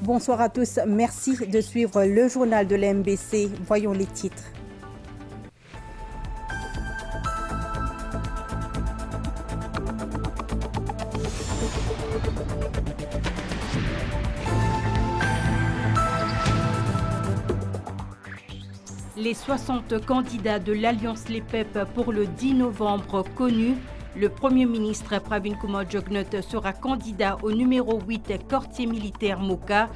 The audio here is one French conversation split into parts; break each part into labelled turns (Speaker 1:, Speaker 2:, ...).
Speaker 1: Bonsoir à tous, merci de suivre le journal de la MBC. Voyons les titres.
Speaker 2: Les 60 candidats de l'Alliance Les PEP pour le 10 novembre connus. Le Premier ministre Pravin Kumar Jugnauth sera candidat au numéro 8 quartier militaire Moka.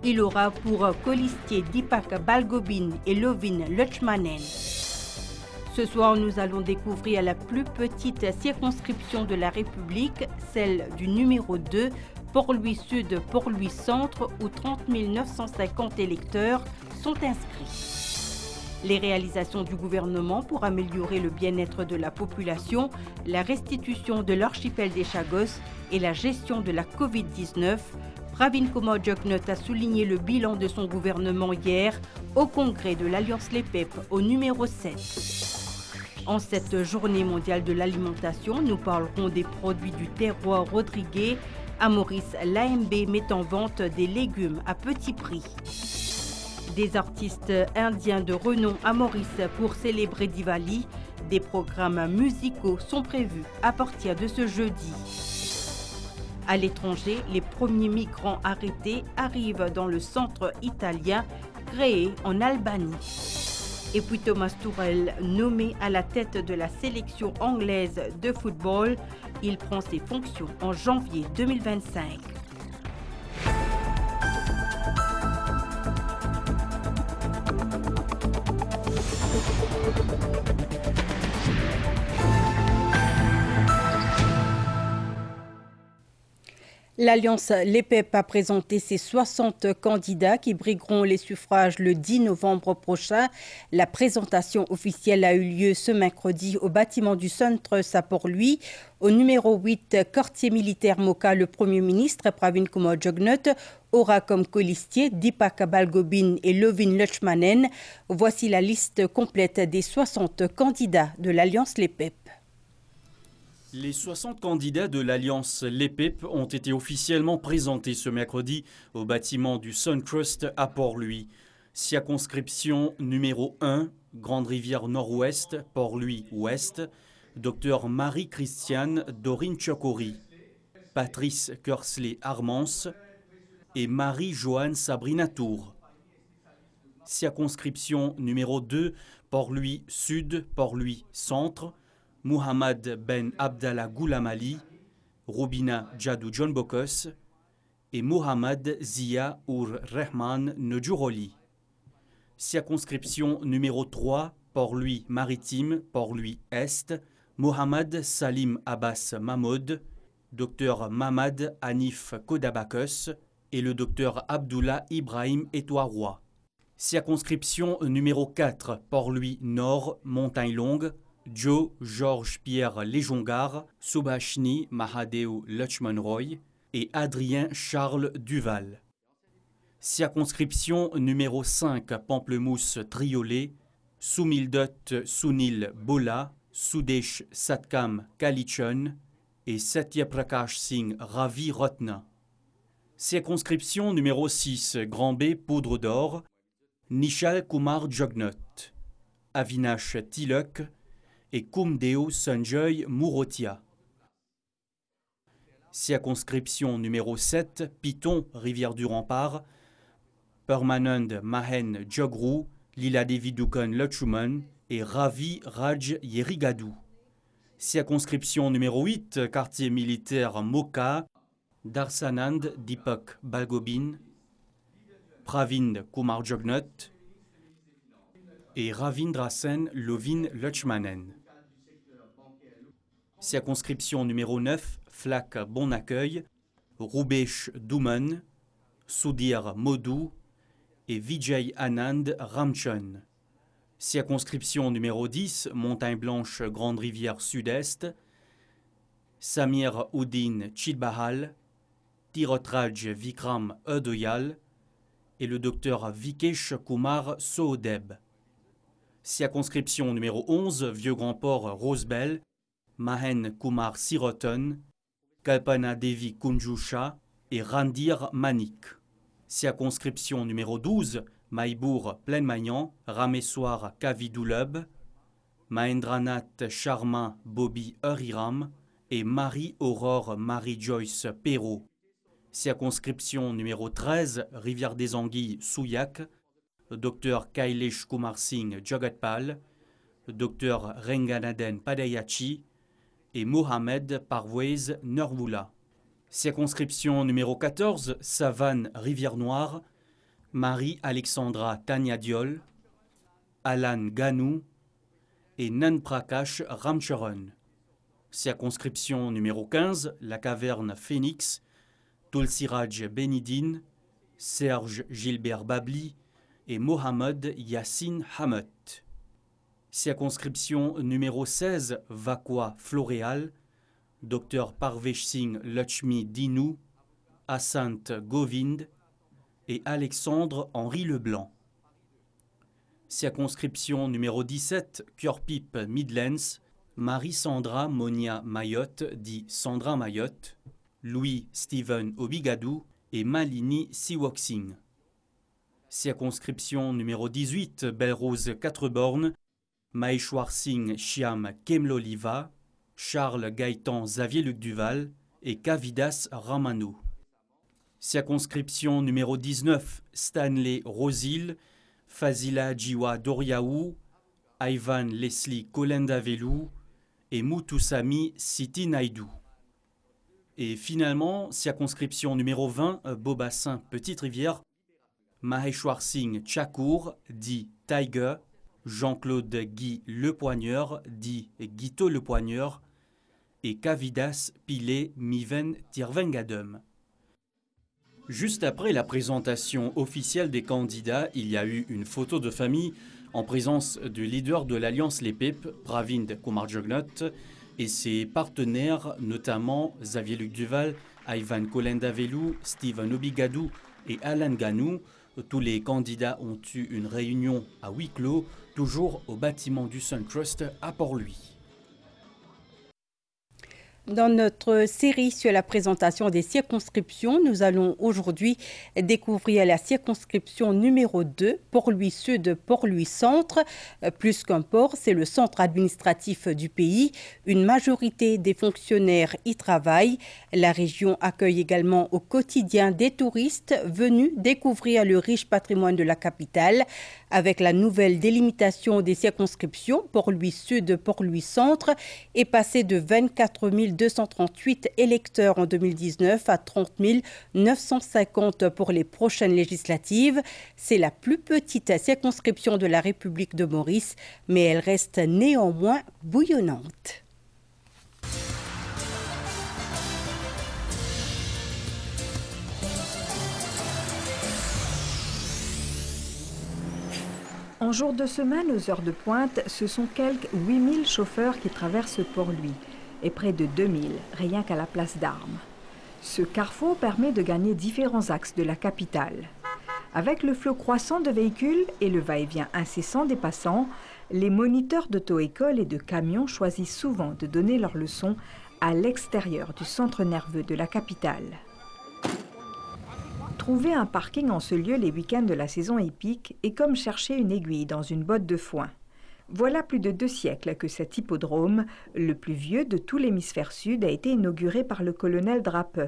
Speaker 2: Il aura pour colistiers Deepak Balgobin et Lovin Lutchmanen. Ce soir, nous allons découvrir la plus petite circonscription de la République, celle du numéro 2, Port-Louis Sud, Port-Louis Centre, où 30 950 électeurs sont inscrits. Les réalisations du gouvernement pour améliorer le bien-être de la population, la restitution de l'archipel des Chagos et la gestion de la Covid-19. Pravin Kumar Jugnauth a souligné le bilan de son gouvernement hier au congrès de l'Alliance Les PEP au numéro 7. En cette journée mondiale de l'alimentation, nous parlerons des produits du terroir rodriguais. À Maurice, l'AMB met en vente des légumes à petit prix. Des artistes indiens de renom à Maurice pour célébrer Diwali. Des programmes musicaux sont prévus à partir de ce jeudi. À l'étranger, les premiers migrants arrêtés arrivent dans le centre italien créé en Albanie. Et puis Thomas Tuchel, nommé à la tête de la sélection anglaise de football, il prend ses fonctions en janvier 2025.
Speaker 1: L'Alliance Les PEP a présenté ses 60 candidats qui brigueront les suffrages le 10 novembre prochain. La présentation officielle a eu lieu ce mercredi au bâtiment du Suntrust à Port-Louis. Au numéro 8, quartier militaire Moka, le Premier ministre Pravin Kumar Jugnauth aura comme colistiers Deepak Balgobin et Lovin Lutchmanen. Voici la liste complète des 60 candidats de l'Alliance Les PEP.
Speaker 3: Les 60 candidats de l'Alliance Les PEP ont été officiellement présentés ce mercredi au bâtiment du Suntrust à Port-Louis. Circonscription numéro 1, Grande Rivière Nord-Ouest, Port-Louis Ouest, Dr Marie-Christiane Dorine Chokori, Patrice Kersley Armance et Marie-Joanne Sabrina Tour. Circonscription numéro 2, Port-Louis Sud, Port-Louis Centre, Mohamed Ben Abdallah Goulam Ali, Rubina Djadou John Bokos et Mohamed Zia Ur Rehman Nedjouroli. Circonscription numéro 3, Port-Louis Maritime, Port-Louis Est, Mohamed Salim Abbas Mahmoud, Dr Mamad Hanif Kodabakos et le Dr Abdullah Ibrahim Etouaroua. Circonscription numéro 4, Port-Louis Nord, Montagne Longue, Joe Georges Pierre Léjongar, Subhashni Mahadeo Lutchman Roy et Adrien Charles Duval. Circonscription numéro 5, Pamplemousse Triolet, Soumildot Sunil Bola, Sudesh Satkam Kalichon et Satya Prakash Singh Ravi Rotna. Circonscription numéro 6, Grand B Poudre d'Or, Nishal Kumar Jugnauth, Avinash Tilak et Kumdeo Sanjoy Mourotia. Circonscription numéro 7, Piton, Rivière du Rempart, Permanand Mahen Jogrou, Lila Devi Dukan Lutchuman et Ravi Raj Yerigadou. Circonscription numéro 8, Quartier militaire Moka, Darsanand Deepak Balgobin, Pravin Kumar Jugnauth et Ravindra Sen Lovin Lutchmanen. Circonscription numéro 9, Flak Bon Accueil, Roubesh Douman, Soudir Modou et Vijay Anand Ramchon. Circonscription numéro 10, Montagne Blanche Grande Rivière Sud-Est, Samir Uddin Chidbahal, Tirotraj Vikram Ödoyal et le docteur Vikesh Kumar Sohodeb. Circonscription numéro 11, Vieux Grand Port Rosebel, Mahen Kumar Siroton, Kalpana Devi Kunjusha et Randir Manik. Circonscription numéro 12, Maïbour Plaine-Maillan, Ramessoir Kavidoulub, Mahendranath Sharma Bobby Huriram et Marie-Aurore Marie-Joyce Perrault. Circonscription numéro 13, Rivière des Anguilles Souillac, Dr Kailesh Kumar Singh Jagatpal, Dr Renganaden Padayachi et Mohamed Parvez Nurwoula. Circonscription numéro 14, Savane Rivière-Noire, Marie-Alexandra Tania Diol, Alan Ganou et Nan Prakash Ramcharan. Circonscription numéro 15, La Caverne Phoenix, Tulsiraj Benidine, Serge Gilbert Babli et Mohamed Yassine Hamet. Circonscription numéro 16, Vakwa Floréal, Dr Parvesh Singh Lakshmi Dinou, Asant Govind et Alexandre Henri Leblanc. Circonscription numéro 17, Cœur-Pipe Midlands, Marie-Sandra Monia Mayotte, dit Sandra Mayotte, Louis Stephen Obigadou et Malini Siwoksing. Circonscription numéro 18, Belle-Rose 4 bornes, Maheshwar Singh Shyam Kemloliva, Charles Gaëtan Xavier Luc Duval et Kavidas Ramanou. Circonscription numéro 19, Stanley Rosil, Fazila Jiwa Doriaou, Ivan Leslie Kolendavelou et Muthusamy Siti Naidoo. Et finalement, circonscription numéro 20, Beaubassin Petite Rivière, Maheshwar Singh Tchakour, dit Tiger, Jean-Claude Guy Lepoigneur, dit Guito Lepoigneur, et Kavidas Pile Miven Tirvengadum. Juste après la présentation officielle des candidats, il y a eu une photo de famille en présence du leader de l'Alliance Les Pep, Pravind Kumar Jugnauth, et ses partenaires, notamment Xavier Luc Duval, Ivan Kolendavelou, Stephen Obigadou et Alan Ganou. Tous les candidats ont eu une réunion à huis clos, toujours au bâtiment du Suntrust à Port-Louis.
Speaker 1: Dans notre série sur la présentation des circonscriptions, nous allons aujourd'hui découvrir la circonscription numéro 2, Port-Louis Sud, Port-Louis Centre. Plus qu'un port, c'est le centre administratif du pays. Une majorité des fonctionnaires y travaillent. La région accueille également au quotidien des touristes venus découvrir le riche patrimoine de la capitale. Avec la nouvelle délimitation des circonscriptions, Port-Louis Sud, Port-Louis Centre est passé de 24 238 électeurs en 2019 à 30 950 pour les prochaines législatives. C'est la plus petite circonscription de la République de Maurice, mais elle reste néanmoins bouillonnante.
Speaker 4: En jour de semaine, aux heures de pointe, ce sont quelques 8000 chauffeurs qui traversent Port-Louis et près de 2000 rien qu'à la place d'Armes. Ce carrefour permet de gagner différents axes de la capitale. Avec le flot croissant de véhicules et le va-et-vient incessant des passants, les moniteurs d'auto-école et de camions choisissent souvent de donner leurs leçons à l'extérieur du centre nerveux de la capitale. Trouver un parking en ce lieu les week-ends de la saison hippique est comme chercher une aiguille dans une botte de foin. Voilà plus de 2 siècles que cet hippodrome, le plus vieux de tout l'hémisphère sud, a été inauguré par le colonel Drape.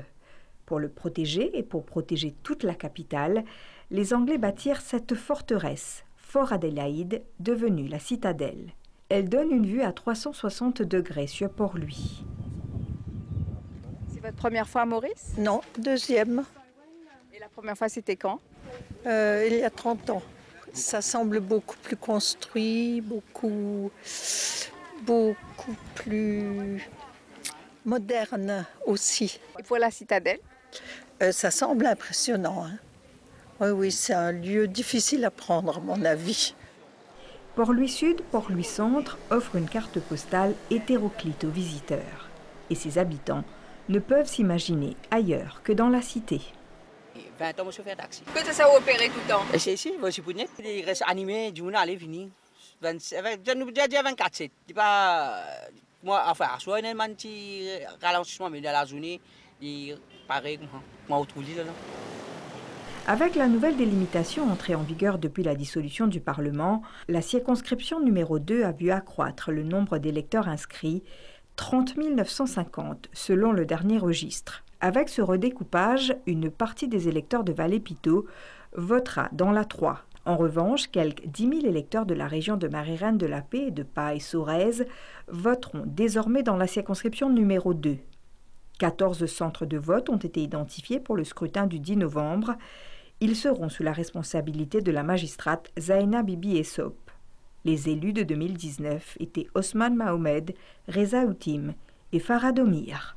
Speaker 4: Pour le protéger et pour protéger toute la capitale, les Anglais bâtirent cette forteresse, Fort Adélaïde, devenue la citadelle. Elle donne une vue à 360 degrés sur Port-Louis.
Speaker 5: C'est votre première fois à Maurice?
Speaker 6: Non, deuxième.
Speaker 5: Et la première fois, c'était quand?
Speaker 6: Il y a 30 ans. Ça semble beaucoup plus construit, beaucoup plus moderne aussi.
Speaker 5: Et pour la citadelle?
Speaker 6: Ça semble impressionnant. Hein. Oui, c'est un lieu difficile à prendre, à mon avis.
Speaker 4: Port-Louis Sud, Port-Louis Centre offre une carte postale hétéroclite aux visiteurs. Et ses habitants ne peuvent s'imaginer ailleurs que dans la cité.
Speaker 7: 20 ans, je fais taxi.
Speaker 5: Que ça a opéré tout le temps?
Speaker 7: C'est ici, je suis venu. Il reste animé, du monde allait venir. Je nous ai dit 24 7. Moi, enfin, soit il y a un petit ralentissement, mais dans la journée, il paraît, moi, au trouvé là.
Speaker 4: Avec la nouvelle délimitation entrée en vigueur depuis la dissolution du Parlement, la circonscription numéro 2 a vu accroître le nombre d'électeurs inscrits, 30 950 selon le dernier registre. Avec ce redécoupage, une partie des électeurs de Vallée-Piteau votera dans la 3. En revanche, quelques 10 000 électeurs de la région de Marie-Reine-de-la-Paix et de Paille-Sorèze voteront désormais dans la circonscription numéro 2. 14 centres de vote ont été identifiés pour le scrutin du 10 novembre. Ils seront sous la responsabilité de la magistrate Zaina Bibi Essop. Les élus de 2019 étaient Osman Mahomed, Reza Outim et Farad Omir.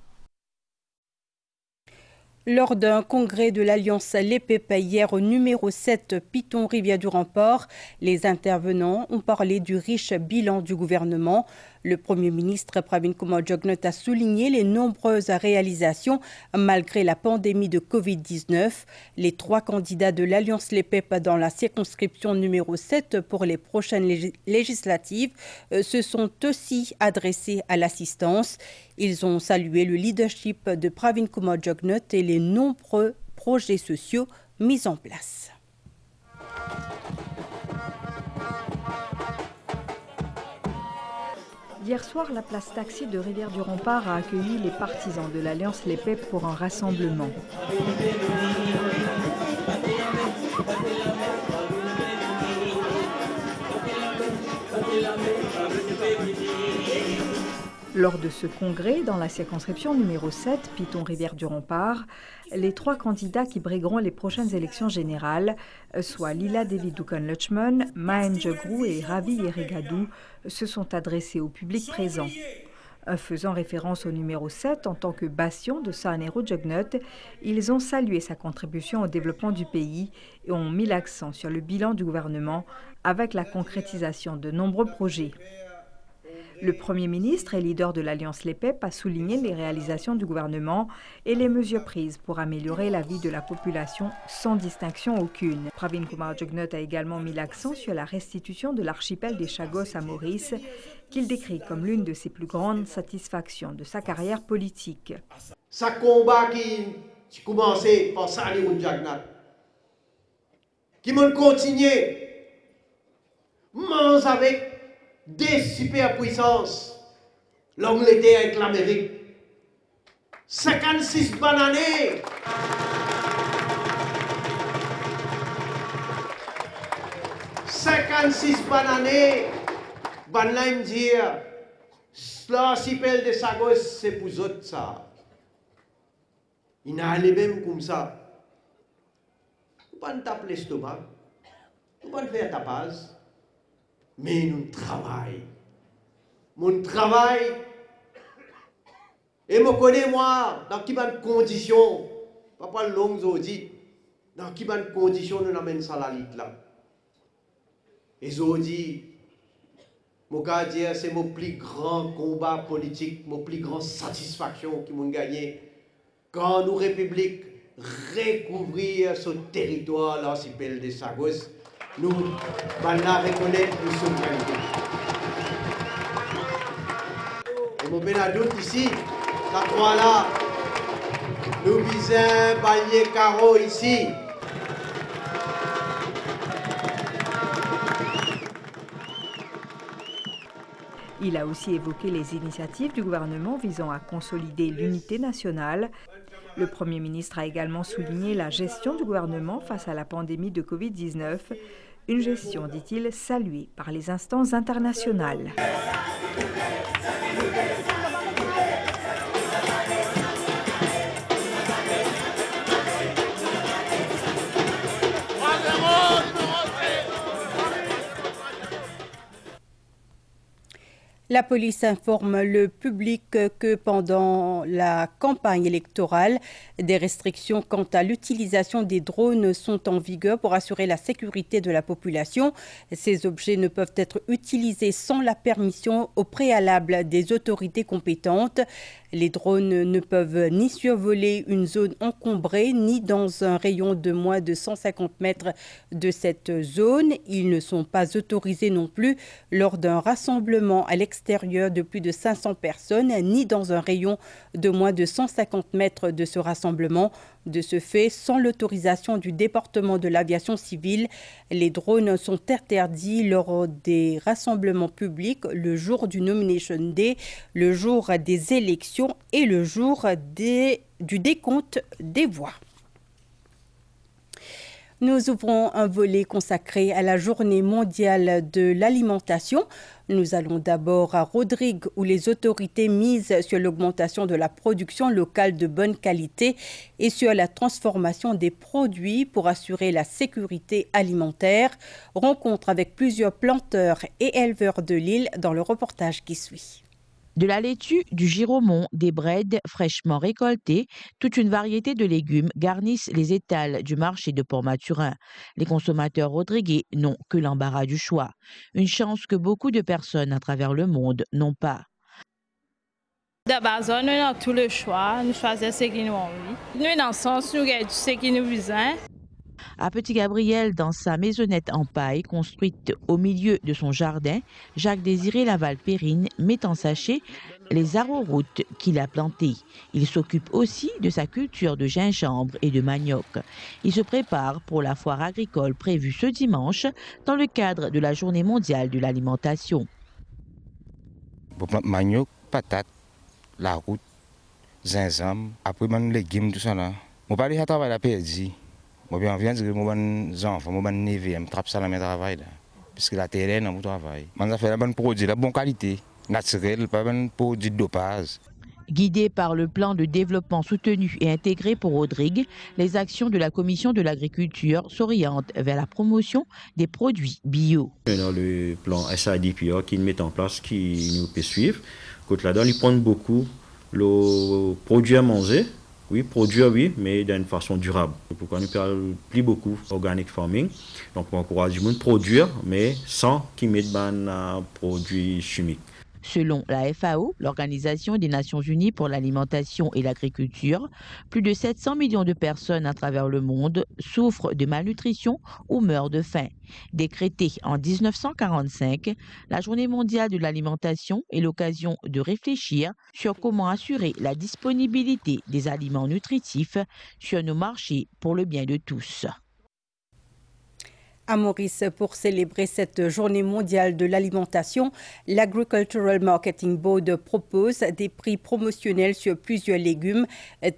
Speaker 1: Lors d'un congrès de l'Alliance LEPEP hier au numéro 7 Piton-Rivière-du-Remport, les intervenants ont parlé du riche bilan du gouvernement. Le Premier ministre Pravin Kumar Jugnauth a souligné les nombreuses réalisations malgré la pandémie de Covid-19. Les 3 candidats de l'Alliance LEPEP dans la circonscription numéro 7 pour les prochaines législatives se sont aussi adressés à l'assistance. Ils ont salué le leadership de Pravin Kumar Jugnauth et les nombreux projets sociaux mis en place.
Speaker 4: Hier soir, la place Taxi de Rivière-du-Rempart a accueilli les partisans de l'Alliance LEPEP pour un rassemblement. Lors de ce congrès, dans la circonscription numéro 7, Piton-Rivière-du-Rempart, les 3 candidats qui brigueront les prochaines élections générales, soit Lila Devi Dukan-Lutchman, Mahen Jegrou et Ravi Yerigadou, se sont adressés au public présent. Faisant référence au numéro 7 en tant que bastion de Saanero Jugnauth, ils ont salué sa contribution au développement du pays et ont mis l'accent sur le bilan du gouvernement avec la concrétisation de nombreux projets. Le Premier ministre et leader de l'Alliance LEPEP a souligné les réalisations du gouvernement et les mesures prises pour améliorer la vie de la population sans distinction aucune. Pravin Kumar Jugnauth a également mis l'accent sur la restitution de l'archipel des Chagos à Maurice, qu'il décrit comme l'une de ses plus grandes satisfactions de sa carrière politique.
Speaker 8: Ce combat qui commençait par Saanero Jugnauth, qui m'a continué, avec des superpuissances, l'Angleterre avec l'Amérique. 56 bonnes années. 56 bonnes années. Bonne me dire, l'archipel de Sagos, c'est pour eux ça. Il n'a allé même comme ça. Nous ne pouvons pas taper l'estomac. Nous ne pouvons pas faire tapage. Mais nous travaillons. Mon travail, et me connais moi, dans quelles conditions, pas longues audits, dans quelles conditions nous amènons ça la lutte là. Et je dis, c'est mon plus grand combat politique, mon plus grande satisfaction qui m'ont gagné quand nous, République, recouvrir ce territoire, l'archipel des Sagos. Nous allons reconnaître nos souveraineté. Et mon Benadout ici, la croix là, nous visons Balier Caro ici.
Speaker 4: Il a aussi évoqué les initiatives du gouvernement visant à consolider l'unité nationale. Le Premier ministre a également souligné la gestion du gouvernement face à la pandémie de Covid-19, une gestion, dit-il, saluée par les instances internationales.
Speaker 1: La police informe le public que pendant la campagne électorale, des restrictions quant à l'utilisation des drones sont en vigueur pour assurer la sécurité de la population. Ces objets ne peuvent être utilisés sans la permission au préalable des autorités compétentes. Les drones ne peuvent ni survoler une zone encombrée, ni dans un rayon de moins de 150 mètres de cette zone. Ils ne sont pas autorisés non plus lors d'un rassemblement à l'extérieur de plus de 500 personnes, ni dans un rayon de moins de 150 mètres de ce rassemblement. De ce fait, sans l'autorisation du département de l'aviation civile, les drones sont interdits lors des rassemblements publics, le jour du Nomination Day, le jour des élections et le jour du décompte des voix. Nous ouvrons un volet consacré à la Journée mondiale de l'alimentation. Nous allons d'abord à Rodrigue, où les autorités misent sur l'augmentation de la production locale de bonne qualité et sur la transformation des produits pour assurer la sécurité alimentaire. Rencontre avec plusieurs planteurs et éleveurs de l'île dans le reportage qui suit.
Speaker 9: De la laitue, du giromon, des braides fraîchement récoltées, toute une variété de légumes garnissent les étals du marché de Port-Mathurin. Les consommateurs rodriguais n'ont que l'embarras du choix. Une chance que beaucoup de personnes à travers le monde n'ont pas.
Speaker 10: De base, nous avons tout le choix, nous choisissons ce qui nous envie. Nous, dans le sens, nous avons ce qui nous besoin.
Speaker 9: À Petit Gabriel, dans sa maisonnette en paille construite au milieu de son jardin, Jacques-Désiré Laval-Périne met en sachet les arrowroot qu'il a plantés. Il s'occupe aussi de sa culture de gingembre et de manioc. Il se prépare pour la foire agricole prévue ce dimanche dans le cadre de la Journée mondiale de l'alimentation.
Speaker 11: Manioc, patate, la route, gingembre, après les légumes, tout ça là. Mon père a travaillé à Perdi. Moi, je viens de dire que mes enfants, mes neveux, je trappe ça dans mon travail. Parce que la terre est dans mon travail. Je fais un bon produit, de bonne qualité, naturel, pas un produit de dopage.
Speaker 9: Guidés par le plan de développement soutenu et intégré pour Rodrigue, les actions de la Commission de l'agriculture s'orientent vers la promotion des produits bio.
Speaker 12: Dans le plan SADPA qui met en place, qui nous peut suivre, là-dedans, ils prennent beaucoup le produit à manger. Oui, produire, oui, mais d'une façon durable. Pourquoi nous parlons plus beaucoup organic farming. Donc, on encourage du monde produire, mais sans qu'ils mettent des produits chimiques.
Speaker 9: Selon la FAO, l'Organisation des Nations Unies pour l'alimentation et l'agriculture, plus de 700 millions de personnes à travers le monde souffrent de malnutrition ou meurent de faim. Décrétée en 1945, la Journée mondiale de l'alimentation est l'occasion de réfléchir sur comment assurer la disponibilité des aliments nutritifs sur nos marchés pour le bien de tous.
Speaker 1: À Maurice, pour célébrer cette journée mondiale de l'alimentation, l'Agricultural Marketing Board propose des prix promotionnels sur plusieurs légumes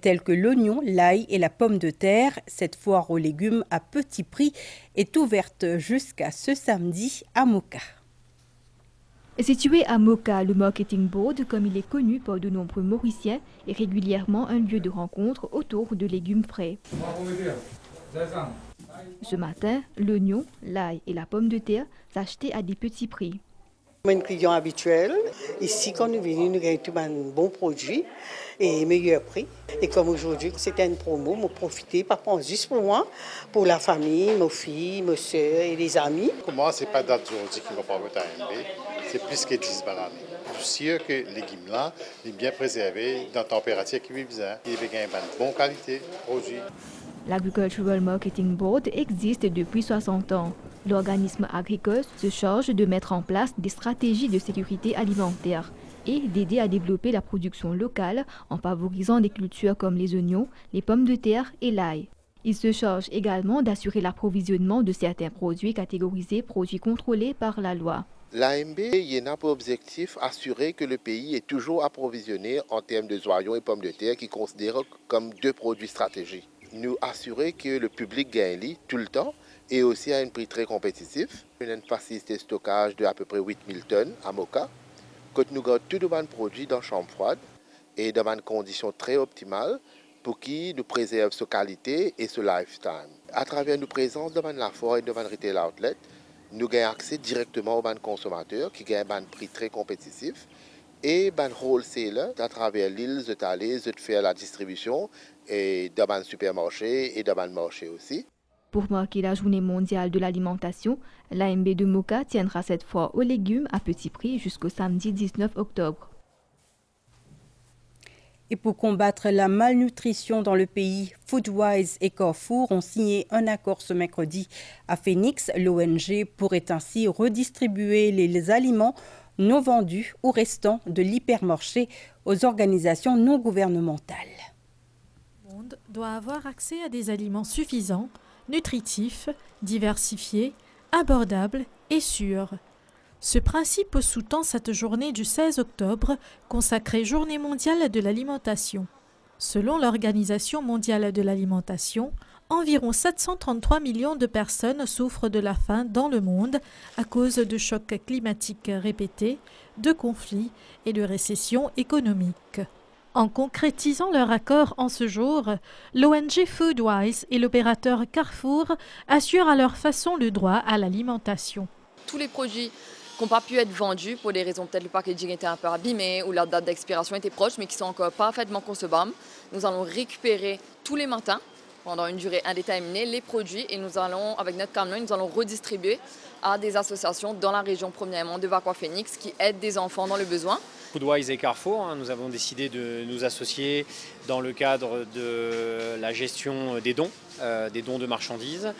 Speaker 1: tels que l'oignon, l'ail et la pomme de terre. Cette foire aux légumes à petit prix est ouverte jusqu'à ce samedi à Moka.
Speaker 13: Situé à Moka, le Marketing Board, comme il est connu par de nombreux Mauriciens, est régulièrement un lieu de rencontre autour de légumes frais. Ce matin, l'oignon, l'ail et la pomme de terre s'achetaient à des petits prix.
Speaker 14: Un client habituel, ici quand nous venons, nous avons un bon produit et meilleur prix. Et comme aujourd'hui, c'était une promo, je profité, pas prendre juste pour moi, pour la famille, nos filles, mes soeurs et les amis.
Speaker 15: Pour moi, ce n'est pas date d'aujourd'hui qui va pas mettre à AMB, c'est plus que 10 bananes. Je suis sûr que les légumes là, sont bien préservés dans la température qui est bien. Il y a une bonne qualité de produit.
Speaker 13: L'Agricultural Marketing Board existe depuis 60 ans. L'organisme agricole se charge de mettre en place des stratégies de sécurité alimentaire et d'aider à développer la production locale en favorisant des cultures comme les oignons, les pommes de terre et l'ail. Il se charge également d'assurer l'approvisionnement de certains produits catégorisés produits contrôlés par la loi.
Speaker 16: L'AMB a pour objectif d'assurer que le pays est toujours approvisionné en termes de oignons et pommes de terre qui considèrent comme deux produits stratégiques. Nous assurer que le public gagne tout le temps et aussi à un prix très compétitif. Nous avons une facilité de stockage de à peu près 8000 tonnes à Moka. Que nous gardons tout de bon produit dans la chambre froide et dans des conditions très optimales pour qui nous préserve sa qualité et ce lifetime. À travers nos présences devant la foire et devant le retail outlet, nous avons accès directement aux consommateurs qui gagnent un prix très compétitif. Et les wholesalers, à travers l'île, ils allaient faire la distribution et dans les supermarchés et dans les marchés aussi.
Speaker 13: Pour marquer la journée mondiale de l'alimentation, l'AMB de Moka tiendra cette fois aux légumes à petit prix jusqu'au samedi 19 octobre.
Speaker 1: Et pour combattre la malnutrition dans le pays, Foodwise et Carrefour ont signé un accord ce mercredi à Phoenix. L'ONG pourrait ainsi redistribuer les aliments non vendus ou restants de l'hypermarché aux organisations non gouvernementales.
Speaker 17: Le monde doit avoir accès à des aliments suffisants, nutritifs, diversifiés, abordables et sûrs. Ce principe sous-tend cette journée du 16 octobre, consacrée Journée mondiale de l'alimentation. Selon l'Organisation mondiale de l'alimentation, environ 733 millions de personnes souffrent de la faim dans le monde à cause de chocs climatiques répétés, de conflits et de récessions économiques. En concrétisant leur accord en ce jour, l'ONG Foodwise et l'opérateur Carrefour assurent à leur façon le droit à l'alimentation.
Speaker 18: Tous les produits qui n'ont pas pu être vendus pour des raisons, peut-être le packaging était un peu abîmé ou leur date d'expiration était proche, mais qui sont encore parfaitement consommables, nous allons récupérer tous les matins, pendant une durée indéterminée, les produits et nous allons, avec notre camion, nous allons redistribuer à des associations dans la région premièrement de Vakwa Phoenix qui aident des enfants dans le besoin.
Speaker 19: Foodwise et Carrefour, nous avons décidé de nous associer dans le cadre de la gestion des dons de marchandises,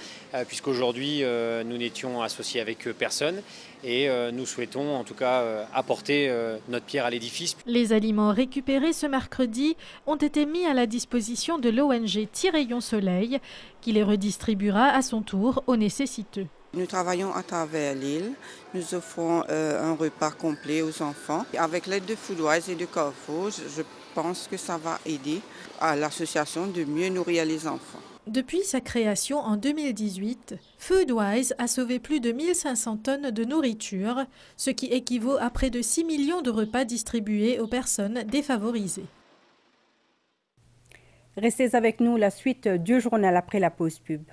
Speaker 19: puisqu'aujourd'hui nous n'étions associés avec personne et nous souhaitons en tout cas apporter notre pierre à l'édifice.
Speaker 17: Les aliments récupérés ce mercredi ont été mis à la disposition de l'ONG Tirayon Soleil qui les redistribuera à son tour aux nécessiteux.
Speaker 20: Nous travaillons à travers l'île, nous offrons un repas complet aux enfants. Avec l'aide de Foodwise et de Carrefour, je pense que ça va aider à l'association de mieux nourrir les enfants.
Speaker 17: Depuis sa création en 2018, Foodwise a sauvé plus de 1500 tonnes de nourriture, ce qui équivaut à près de 6 millions de repas distribués aux personnes défavorisées.
Speaker 1: Restez avec nous, la suite du journal après la pause pub.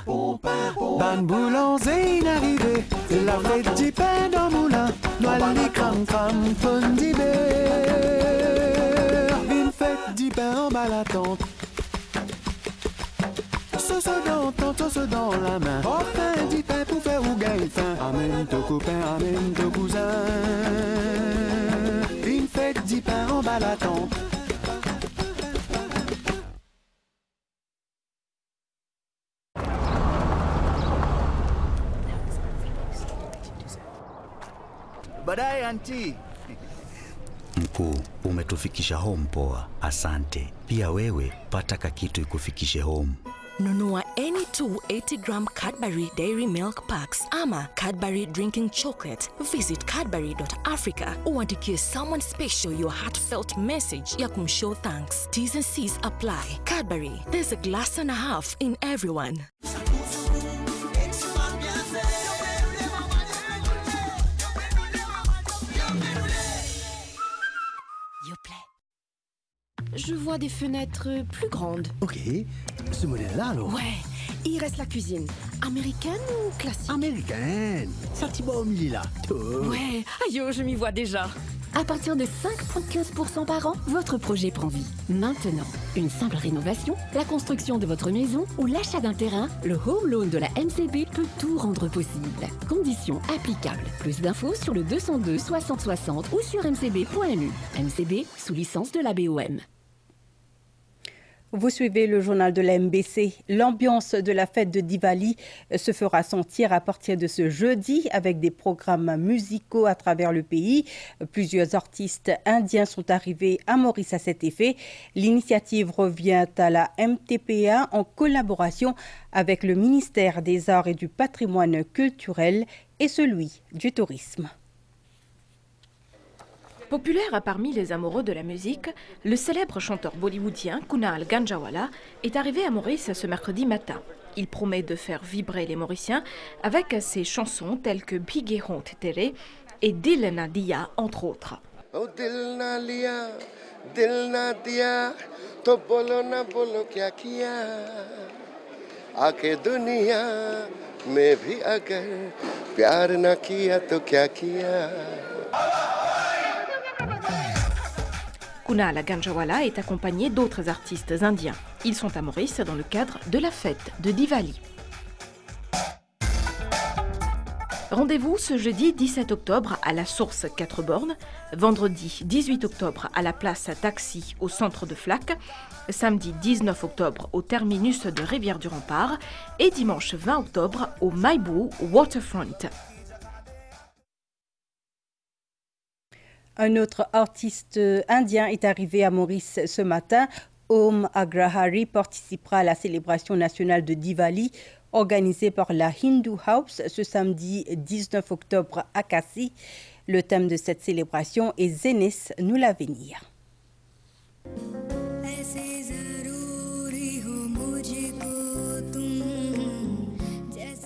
Speaker 21: Ban boulanger inarrivé, c'est la fête du pain dans moulin, noix les cram cram, tonne d'hiver. Une fête du pain en balatante. Sauce dans la main. Enfin du pain pour faire ou gagner faim. Amène ton copain, amène ton cousin. Une fête du pain en balatante.
Speaker 22: Baadaye anti. Mkuu, umetufikisha home poa. Asante. Pia wewe pata kakitu ikufikishe home.
Speaker 23: Nunua any 280-gram Cadbury Dairy Milk Packs ama Cadbury Drinking Chocolate. Visit cadbury.africa uandikie someone special your heartfelt message ya kumshow thanks. T's and C's apply. Cadbury, there's a glass and a half in everyone.
Speaker 24: Je vois des fenêtres plus grandes.
Speaker 22: Ok, ce modèle-là alors.
Speaker 24: Ouais, il reste la cuisine. Américaine ou classique?
Speaker 22: Américaine. Ça t'y va au milieu là.
Speaker 24: Ouais, aïe, je m'y vois déjà. À partir de 5,15% par an, votre projet prend vie. Maintenant, une simple rénovation, la construction de votre maison ou l'achat d'un terrain, le Home Loan de la MCB peut tout rendre possible. Conditions applicables. Plus d'infos sur le 202 60 60 ou sur mcb.lu. MCB sous licence de la BOM.
Speaker 1: Vous suivez le journal de la MBC. L'ambiance de la fête de Diwali se fera sentir à partir de ce jeudi avec des programmes musicaux à travers le pays. Plusieurs artistes indiens sont arrivés à Maurice à cet effet. L'initiative revient à la MTPA en collaboration avec le ministère des Arts et du Patrimoine culturel et celui du Tourisme.
Speaker 25: Populaire parmi les amoureux de la musique, le célèbre chanteur bollywoodien Kunal Ganjawala est arrivé à Maurice ce mercredi matin. Il promet de faire vibrer les Mauriciens avec ses chansons telles que Bhige Hont Tere et Dil Na Diya entre autres.
Speaker 26: Oh dil na liya, dil na diya, to bolo na bolo kya kiya. Aake duniya mein bhi agar pyar na kiya to kya kiya.
Speaker 25: Kunal Ganjawala est accompagné d'autres artistes indiens. Ils sont à Maurice dans le cadre de la fête de Diwali. Rendez-vous ce jeudi 17 octobre à la Source 4 bornes, vendredi 18 octobre à la place Taxi au centre de Flac, samedi 19 octobre au terminus de Rivière-du-Rempart et dimanche 20 octobre au Maibu Waterfront.
Speaker 1: Un autre artiste indien est arrivé à Maurice ce matin. Om Agrahari participera à la célébration nationale de Diwali organisée par la Hindu House ce samedi 19 octobre à Kassi. Le thème de cette célébration est Zenith nous l'avenir.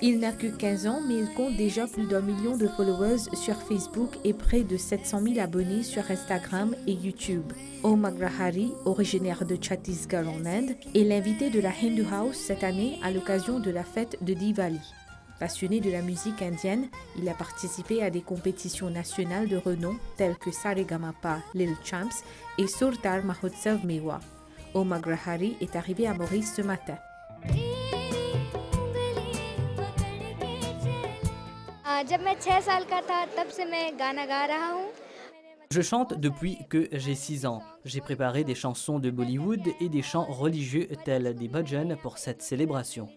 Speaker 25: Il n'a que 15 ans, mais il compte déjà plus d'1 million de followers sur Facebook et près de 700 000 abonnés sur Instagram et YouTube. Om Agrahari, originaire de Chhattisgarh en Inde, est l'invité de la Hindu House cette année à l'occasion de la fête de Diwali. Passionné de la musique indienne, il a participé à des compétitions nationales de renom telles que Saregamapa Lil Champs et Surtar Mahotsav Mewa. Om Agrahari est arrivé à Maurice ce matin.
Speaker 2: Je chante depuis que j'ai 6 ans. J'ai préparé des chansons de Bollywood et des chants religieux tels des bhajans pour cette célébration.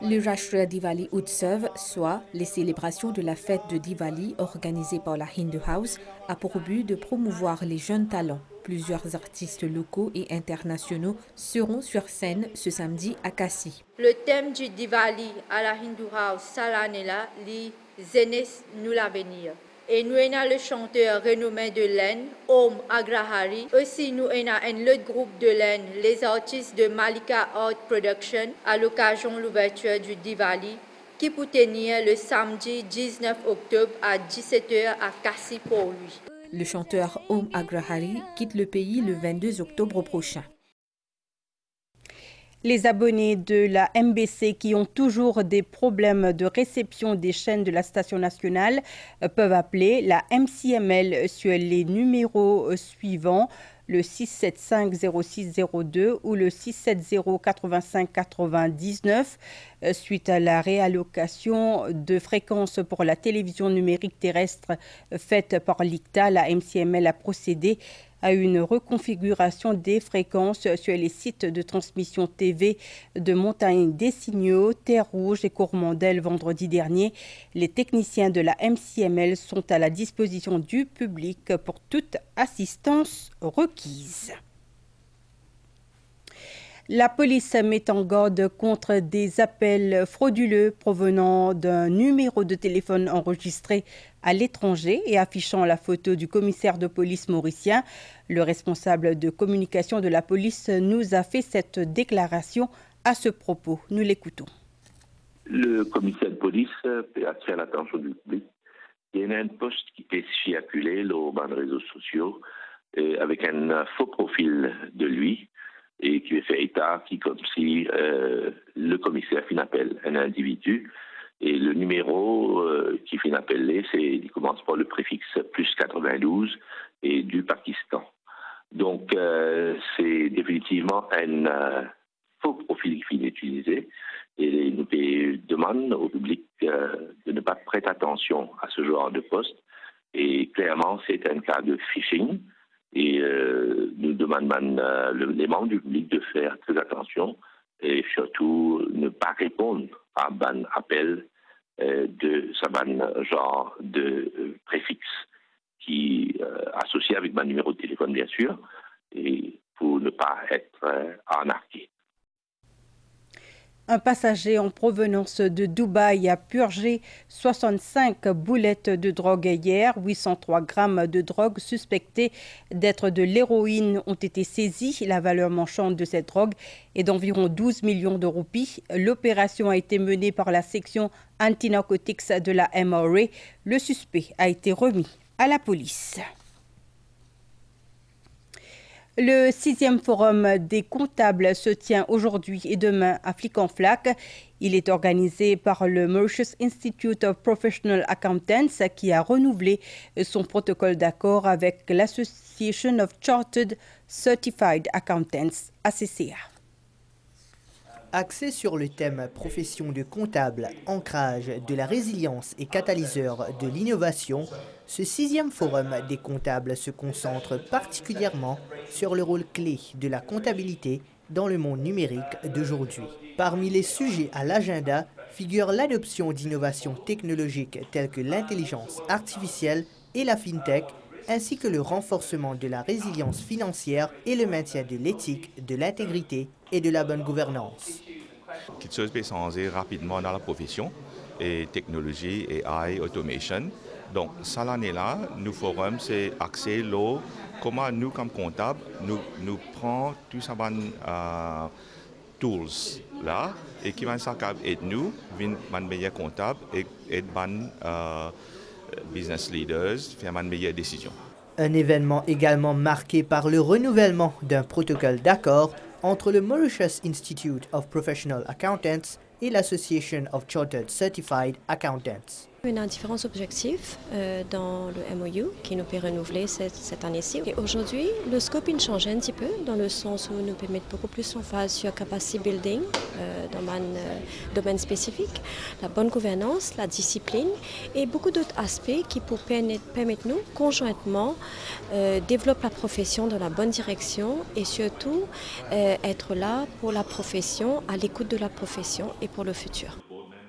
Speaker 25: Le Rashtriya Diwali Utsav, soit les célébrations de la fête de Diwali organisées par la Hindu House, a pour but de promouvoir les jeunes talents. Plusieurs artistes locaux et internationaux seront sur scène ce samedi à Kassi.
Speaker 3: Le thème du Diwali à la Hindu House Salanela, li Zenith nous l'avenir. Et nous avons le chanteur renommé de l'Inde, Om Agrahari. Aussi, nous avons un autre groupe de l'Inde, les artistes de Malika Art Production, à l'occasion de l'ouverture du Diwali, qui peut tenir le samedi 19 octobre à 17h à Kassi pour lui.
Speaker 25: Le chanteur Om Agrahari quitte le pays le 22 octobre prochain.
Speaker 1: Les abonnés de la MBC qui ont toujours des problèmes de réception des chaînes de la station nationale peuvent appeler la MCML sur les numéros suivants, le 675-0602 ou le 670-85-99. Suite à la réallocation de fréquences pour la télévision numérique terrestre faite par l'ICTA, la MCML a procédé à une reconfiguration des fréquences sur les sites de transmission TV de Montagne des Signaux, Terre Rouge et Coromandel vendredi dernier. Les techniciens de la MCML sont à la disposition du public pour toute assistance requise. La police met en garde contre des appels frauduleux provenant d'un numéro de téléphone enregistré à l'étranger et affichant la photo du commissaire de police mauricien. Le responsable de communication de la police nous a fait cette déclaration à ce propos. Nous l'écoutons.
Speaker 5: Le commissaire de police peut attirer l'attention du public. Il y a un poste qui peut circuler sur les réseaux sociaux avec un faux profil de lui et qui fait état qui comme si le commissaire fait appel à un individu. Et le numéro qui fait appel, il commence par le préfixe plus 92 et du Pakistan. Donc, c'est définitivement un faux profil qui est utilisé. Et nous demandons au public de ne pas prêter attention à ce genre de poste. Et clairement, c'est un cas de phishing. Et nous demandons les membres du public de faire très attention et surtout ne pas répondre à un appel de ce genre de préfixe qui associé avec mon numéro de téléphone, bien sûr, et pour ne pas être arnaqué.
Speaker 1: Un passager en provenance de Dubaï a purgé 65 boulettes de drogue hier. 803 grammes de drogue suspectées d'être de l'héroïne ont été saisies. La valeur marchande de cette drogue est d'environ 12 millions de roupies. L'opération a été menée par la section anti-narcotics de la MRA. Le suspect a été remis à la police. Le 6e forum des comptables se tient aujourd'hui et demain à Flic-en-Flac. Il est organisé par le Mauritius Institute of Professional Accountants qui a renouvelé son protocole d'accord avec l'Association of Chartered Certified Accountants, ACCA.
Speaker 4: Axé sur le thème profession de comptable, ancrage de la résilience et catalyseur de l'innovation, ce 6e forum des comptables se concentre particulièrement sur le rôle clé de la comptabilité dans le monde numérique d'aujourd'hui. Parmi les sujets à l'agenda figure l'adoption d'innovations technologiques telles que l'intelligence artificielle et la fintech, ainsi que le renforcement de la résilience financière et le maintien de l'éthique, de l'intégrité et de la bonne gouvernance.
Speaker 6: Quelque chose peut changer rapidement dans la profession, et technologie, AI, automation. Donc, ça l'année-là, nous forums, c'est axé là, comment nous, comme comptables, nous prenons tous ces tools là, et qui vont aider nous, les meilleurs comptables, et les business leaders, faire les meilleures décisions.
Speaker 4: Un événement également marqué par le renouvellement d'un protocole d'accord entre le Mauritius Institute of Professional Accountants et l'Association of Chartered Certified Accountants.
Speaker 7: On a différents objectifs dans le MOU qui nous peut renouveler cette année-ci. Aujourd'hui, le scope il change un petit peu dans le sens où nous peut mettre beaucoup plus en phase sur capacity building dans un domaine spécifique, la bonne gouvernance, la discipline et beaucoup d'autres aspects qui pour permettre nous conjointement développer la profession dans la bonne direction et surtout être là pour la profession, à l'écoute de la profession et pour le futur.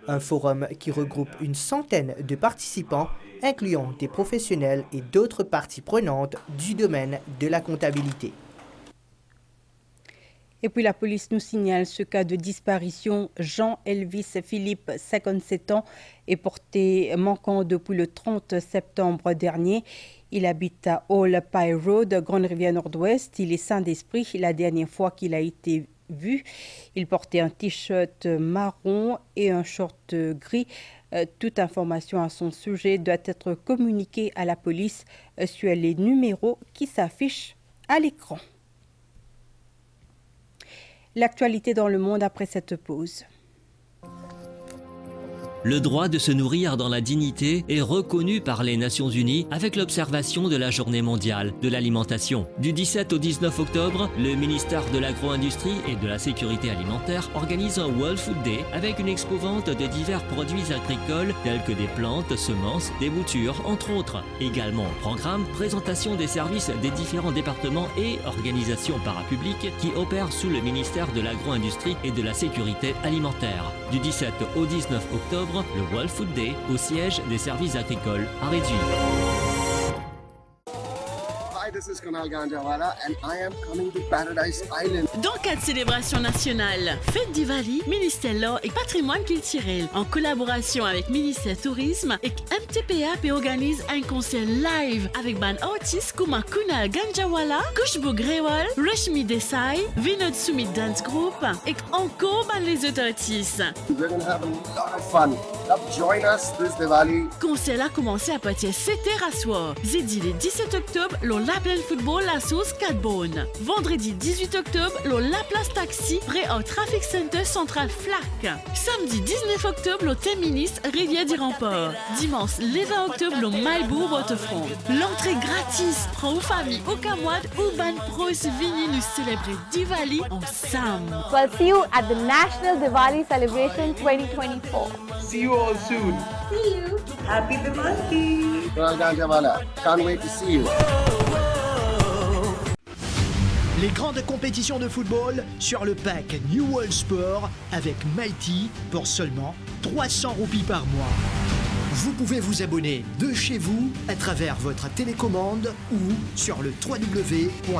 Speaker 4: Un forum qui regroupe une centaine de participants, incluant des professionnels et d'autres parties prenantes du domaine de la comptabilité.
Speaker 1: Et puis la police nous signale ce cas de disparition. Jean-Elvis Philippe, 57 ans, est porté manquant depuis le 30 septembre dernier. Il habite à Old Pie Road, Grande-Rivière Nord-Ouest. Il est sain d'esprit. La dernière fois qu'il a été vu, il portait un t-shirt marron et un short gris. Toute information à son sujet doit être communiquée à la police sur les numéros qui s'affichent à l'écran. L'actualité dans le monde après cette pause.
Speaker 8: Le droit de se nourrir dans la dignité est reconnu par les Nations Unies avec l'observation de la Journée mondiale de l'alimentation. Du 17 au 19 octobre, le ministère de l'Agro-Industrie et de la Sécurité alimentaire organise un World Food Day avec une expo-vente de divers produits agricoles tels que des plantes, semences, des boutures, entre autres. Également au programme, présentation des services des différents départements et organisations parapubliques qui opèrent sous le ministère de l'Agro-Industrie et de la Sécurité alimentaire. Du 17 au 19 octobre, le World Food Day au siège des services agricoles à Réduit.
Speaker 10: This is Kunal Ganjawala and I am coming to Paradise Island.
Speaker 11: Dans le cadre de célébration nationale, Fête Diwali, Ministère L'Or et Patrimoine culturel, en collaboration avec Ministère Tourisme et MTPA organise un concert live avec ban artistes comme Kunal Ganjawala, Kushbu Grewal, Rashmi Desai, Vinod Sumit Dance Group et encore ban les autres artistes.
Speaker 10: We're going to have a lot of fun. Join us this Diwali.
Speaker 11: Concert a commencé à partir de 7h à soir. Jeudi le 17 octobre, le Lapland Football la sauce 4 bonnes. Vendredi 18 octobre, le Laplace Taxi près au Traffic Center Central Flac. Samedi 19 octobre, le thème ministre Rivière du Remport. Dimanche le 20 octobre, le Mailbourg Waterfront. L'entrée gratis pour aux familles au Camouad ou ban pros venir nous célébrer Diwali ensemble.
Speaker 27: Well, see you at the National Diwali Celebration 2024.
Speaker 10: See you all soon.
Speaker 27: See you.
Speaker 10: Happy Diwali. Kunal Ganjawala, can't wait to see you.
Speaker 22: Les grandes compétitions de football sur le pack New World Sport avec Mighty pour seulement 300 roupies par mois. Vous pouvez vous abonner de chez vous à travers votre télécommande ou sur le www.mighty.mu.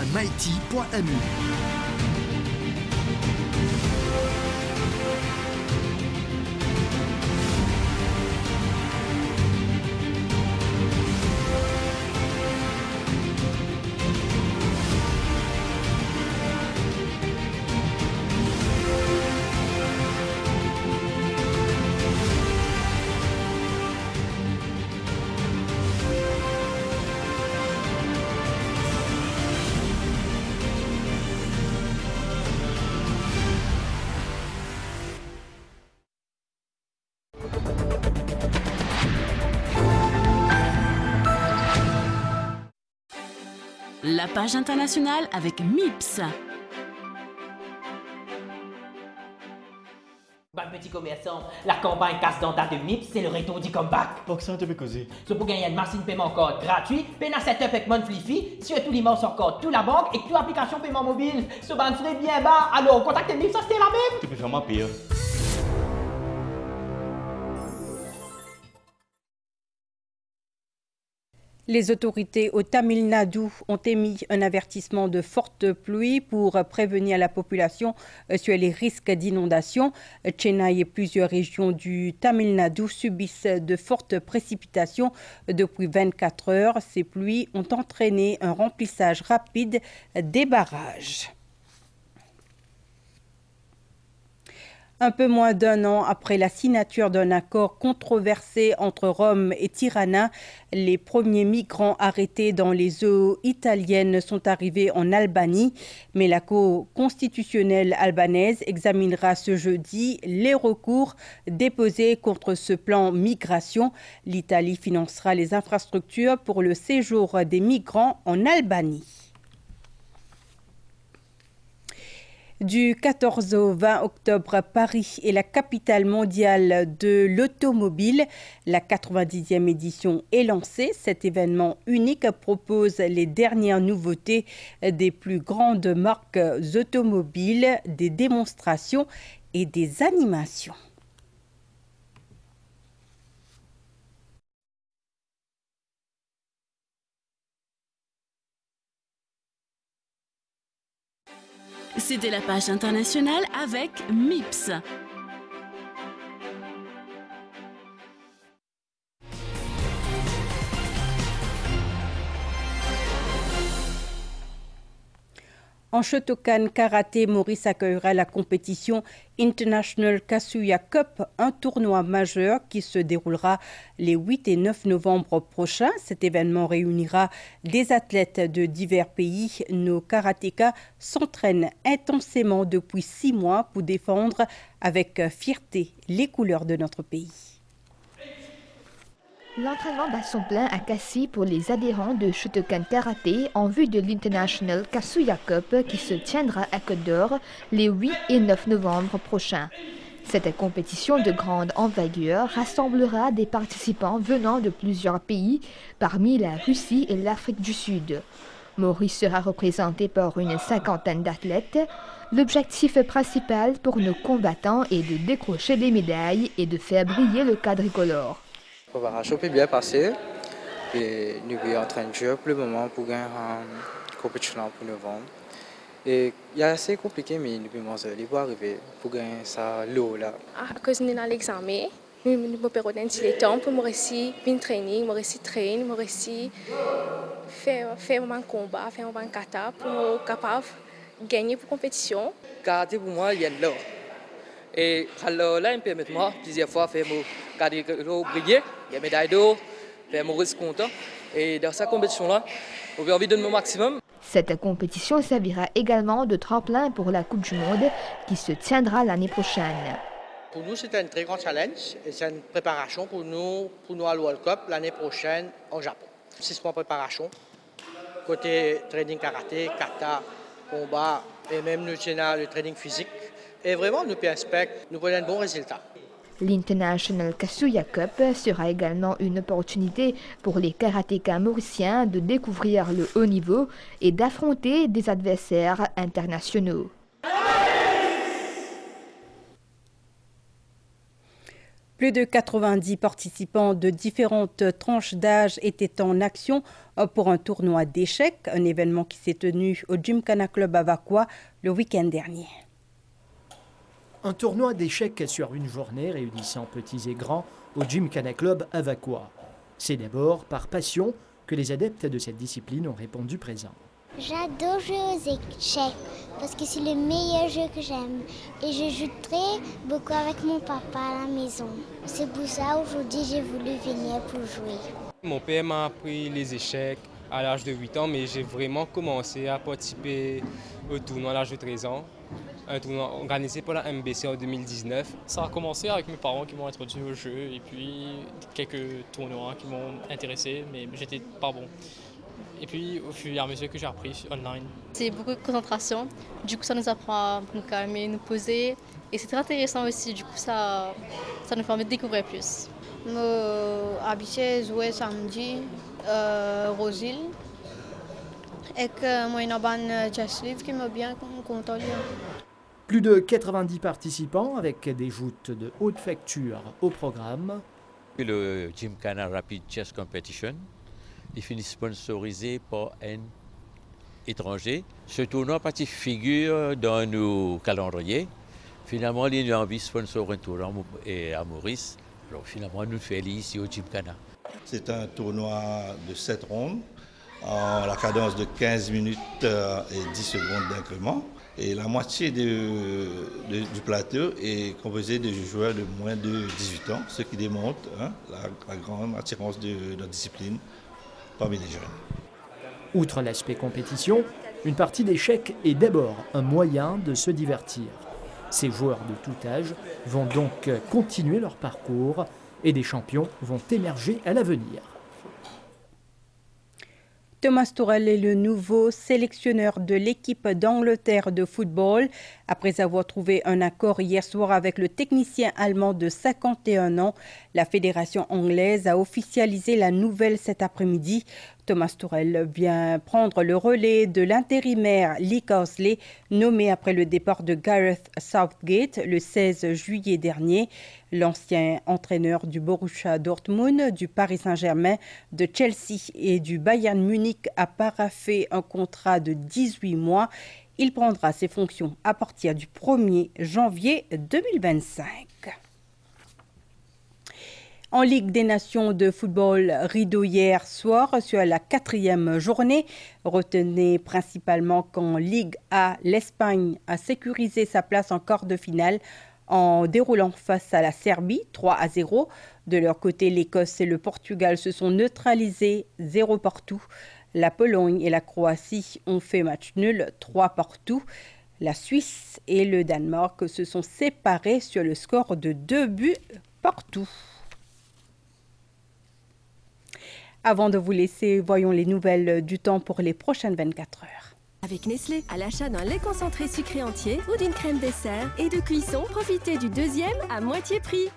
Speaker 11: La page internationale avec MIPS.
Speaker 9: Bah, petit commerçant, la campagne casse-denta de MIPS, c'est le retour du comeback.
Speaker 12: Pour que ça te fait causer.
Speaker 9: C'est pour gagner une machine paiement encore gratuit, paiement setup avec Monflifi, surtout l'immense encore tout la banque et toute application paiement mobile. Ce ban frais bien bas, alors contactez MIPS, ça c'était la même.
Speaker 12: Tu peux faire ma pire.
Speaker 1: Les autorités au Tamil Nadu ont émis un avertissement de forte pluie pour prévenir la population sur les risques d'inondation. Chennai et plusieurs régions du Tamil Nadu subissent de fortes précipitations depuis 24 heures. Ces pluies ont entraîné un remplissage rapide des barrages. Un peu moins d'un an après la signature d'un accord controversé entre Rome et Tirana, les premiers migrants arrêtés dans les eaux italiennes sont arrivés en Albanie. Mais la Cour constitutionnelle albanaise examinera ce jeudi les recours déposés contre ce plan migration. L'Italie financera les infrastructures pour le séjour des migrants en Albanie. Du 14 au 20 octobre, Paris est la capitale mondiale de l'automobile. La 90e édition est lancée. Cet événement unique propose les dernières nouveautés des plus grandes marques automobiles, des démonstrations et des animations.
Speaker 11: C'était la page internationale avec MIPS.
Speaker 1: En Shotokan Karaté, Maurice accueillera la compétition International Kasuya Cup, un tournoi majeur qui se déroulera les 8 et 9 novembre prochains. Cet événement réunira des athlètes de divers pays. Nos karatékas s'entraînent intensément depuis 6 mois pour défendre avec fierté les couleurs de notre pays.
Speaker 13: L'entraînement bat son plein à Cassis pour les adhérents de Shotokan Karaté en vue de l'International Kasuya Cup qui se tiendra à Côte d'Or les 8 et 9 novembre prochains. Cette compétition de grande envergure rassemblera des participants venant de plusieurs pays, parmi la Russie et l'Afrique du Sud. Maurice sera représenté par une 50aine d'athlètes. L'objectif principal pour nos combattants est de décrocher des médailles et de faire briller le quadricolore.
Speaker 14: La préparation peut bien passer et nous sommes en train de jouer pour le moment pour gagner une compétition pour novembre. Et il est assez compliqué, mais nous pouvons arriver pour gagner ça l'eau là.
Speaker 15: À cause de l'examen, nous pouvons les temps pour réussir un training, traîner, faire un combat, faire un kata pour être capable de gagner pour la compétition.
Speaker 16: Karaté pour moi, il y a de l'eau. Et alors là, il me permet plusieurs fois de faire mon quadricolore briller, il y a une médaille d'or, faire mon risque content. Et dans cette compétition-là, on a envie de donner mon maximum.
Speaker 13: Cette compétition servira également de tremplin pour la Coupe du Monde qui se tiendra l'année prochaine.
Speaker 16: Pour nous, c'est un très grand challenge et c'est une préparation pour nous à la World Cup l'année prochaine au Japon. 6 mois de préparation, côté training karaté, kata, combat et même le training physique. Et vraiment, nous inspectons, nous prenons un bon résultat.
Speaker 13: L'International Kasuya Cup sera également une opportunité pour les karatékas mauriciens de découvrir le haut niveau et d'affronter des adversaires internationaux.
Speaker 1: Plus de 90 participants de différentes tranches d'âge étaient en action pour un tournoi d'échecs, un événement qui s'est tenu au Gymkhana Club à Vakwa le week-end dernier.
Speaker 22: Un tournoi d'échecs sur une journée réunissant petits et grands au Gymkhana Club à Vakwa. C'est d'abord par passion que les adeptes de cette discipline ont répondu présent.
Speaker 18: J'adore jouer aux échecs parce que c'est le meilleur jeu que j'aime et je joue très beaucoup avec mon papa à la maison. C'est pour ça aujourd'hui j'ai voulu venir pour jouer.
Speaker 28: Mon père m'a appris les échecs à l'âge de 8 ans, mais j'ai vraiment commencé à participer au tournoi à l'âge de 13 ans. Un tournoi organisé par la MBC en 2019.
Speaker 29: Ça a commencé avec mes parents qui m'ont introduit au jeu et puis quelques tournois qui m'ont intéressé, mais j'étais pas bon. et puis au fur et à mesure que j'ai appris online.
Speaker 15: C'est beaucoup de concentration, du coup ça nous apprend à nous calmer, nous poser et c'est très intéressant aussi, du coup ça nous permet de découvrir plus.
Speaker 27: Habitué jouer samedi, Rosil, et que moi une bonne chess livre qui m'a bien content.
Speaker 22: Plus de 90 participants avec des joutes de haute facture au programme.
Speaker 2: Le Gymkhana Rapid Chess Competition, il finit sponsorisé par un étranger. Ce tournoi partie figure dans nos calendriers. Finalement, il y a envie de sponsoriser un tournoi à Maurice. Alors finalement, nous faisons ici au Gymkhana.
Speaker 12: C'est un tournoi de 7 rondes, en la cadence de 15 minutes et 10 secondes d'incrément. Et la moitié du plateau est composé de joueurs de moins de 18 ans, ce qui démontre la grande attirance de la discipline parmi les jeunes.
Speaker 22: Outre l'aspect compétition, une partie d'échecs est d'abord un moyen de se divertir. Ces joueurs de tout âge vont donc continuer leur parcours et des champions vont émerger à l'avenir.
Speaker 1: Thomas Tuchel est le nouveau sélectionneur de l'équipe d'Angleterre de football. Après avoir trouvé un accord hier soir avec le technicien allemand de 51 ans, la fédération anglaise a officialisé la nouvelle cet après-midi. Thomas Tuchel vient prendre le relais de l'intérimaire Lee Carsley, nommé après le départ de Gareth Southgate le 16 juillet dernier. L'ancien entraîneur du Borussia Dortmund, du Paris Saint-Germain, de Chelsea et du Bayern Munich a paraphé un contrat de 18 mois. Il prendra ses fonctions à partir du 1er janvier 2025. En Ligue des Nations de football, rideau hier soir sur la 4e journée. Retenez principalement qu'en Ligue A, l'Espagne a sécurisé sa place en quart de finale en déroulant face à la Serbie 3-0. De leur côté, l'Écosse et le Portugal se sont neutralisés 0 partout. La Pologne et la Croatie ont fait match nul 3 partout. La Suisse et le Danemark se sont séparés sur le score de 2 buts partout. Avant de vous laisser, voyons les nouvelles du temps pour les prochaines 24 heures.
Speaker 17: Avec Nestlé, à l'achat d'un lait concentré sucré entier ou d'une crème dessert et de cuisson, profitez du deuxième à moitié prix.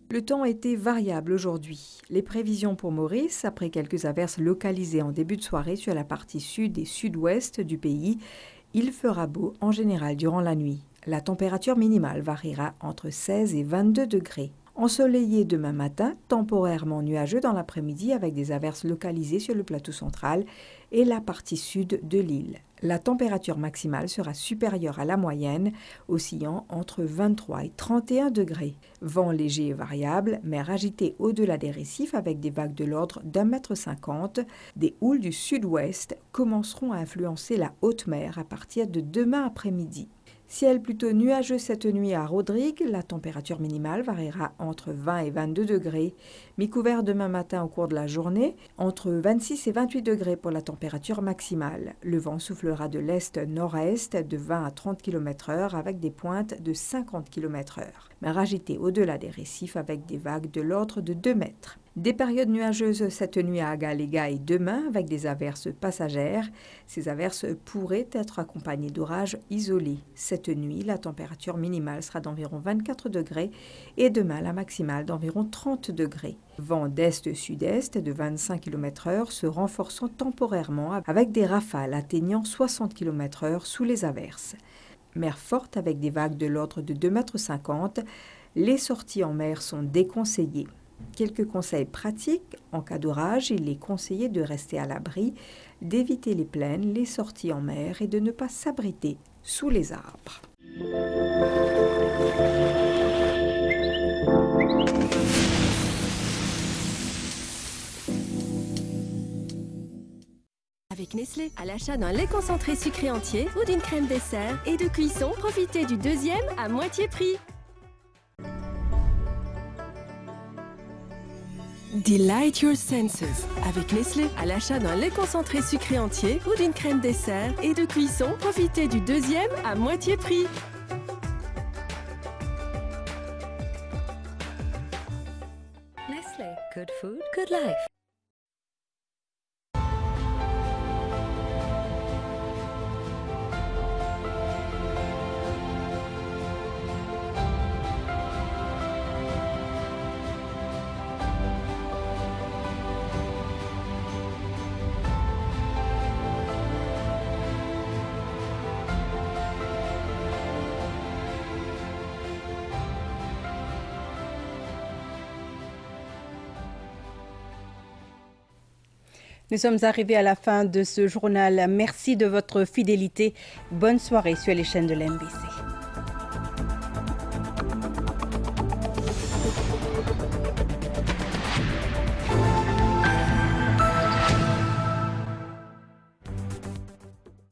Speaker 19: Le temps était variable aujourd'hui. Les prévisions pour Maurice, après quelques averses localisées en début de soirée sur la partie sud et sud-ouest du pays, il fera beau en général durant la nuit. La température minimale variera entre 16 et 22 degrés. Ensoleillé demain matin, temporairement nuageux dans l'après-midi avec des averses localisées sur le plateau central et la partie sud de l'île. La température maximale sera supérieure à la moyenne, oscillant entre 23 et 31 degrés. Vent léger et variable, mer agitée au-delà des récifs avec des vagues de l'ordre d'1,50 m. Des houles du sud-ouest commenceront à influencer la haute mer à partir de demain après-midi. Ciel plutôt nuageux cette nuit à Rodrigue, la température minimale variera entre 20 et 22 degrés. Mi-couvert demain matin au cours de la journée, entre 26 et 28 degrés pour la température maximale. Le vent soufflera de l'est-nord-est de 20 à 30 km/h avec des pointes de 50 km/h. Mer agitée au-delà des récifs avec des vagues de l'ordre de 2 mètres. Des périodes nuageuses cette nuit à Agalega et demain avec des averses passagères. Ces averses pourraient être accompagnées d'orages isolés. Cette nuit, la température minimale sera d'environ 24 degrés et demain la maximale d'environ 30 degrés. Vent d'est-sud-est de 25 km/h se renforçant temporairement avec des rafales atteignant 60 km/h sous les averses. Mer forte avec des vagues de l'ordre de 2,50 m. Les sorties en mer sont déconseillées. Quelques conseils pratiques. En cas d'orage, il est conseillé de rester à l'abri, d'éviter les plaines, les sorties en mer et de ne pas s'abriter sous les arbres.
Speaker 17: Avec Nestlé, à l'achat d'un lait concentré sucré entier ou d'une crème dessert et de cuisson, profitez du deuxième à moitié prix. Delight your senses avec Nestlé. À l'achat d'un lait concentré sucré entier ou d'une crème dessert et de cuisson, profitez du deuxième à moitié prix.
Speaker 3: Nestlé, good food, good life.
Speaker 1: Nous sommes arrivés à la fin de ce journal. Merci de votre fidélité. Bonne soirée sur les chaînes de l'MBC.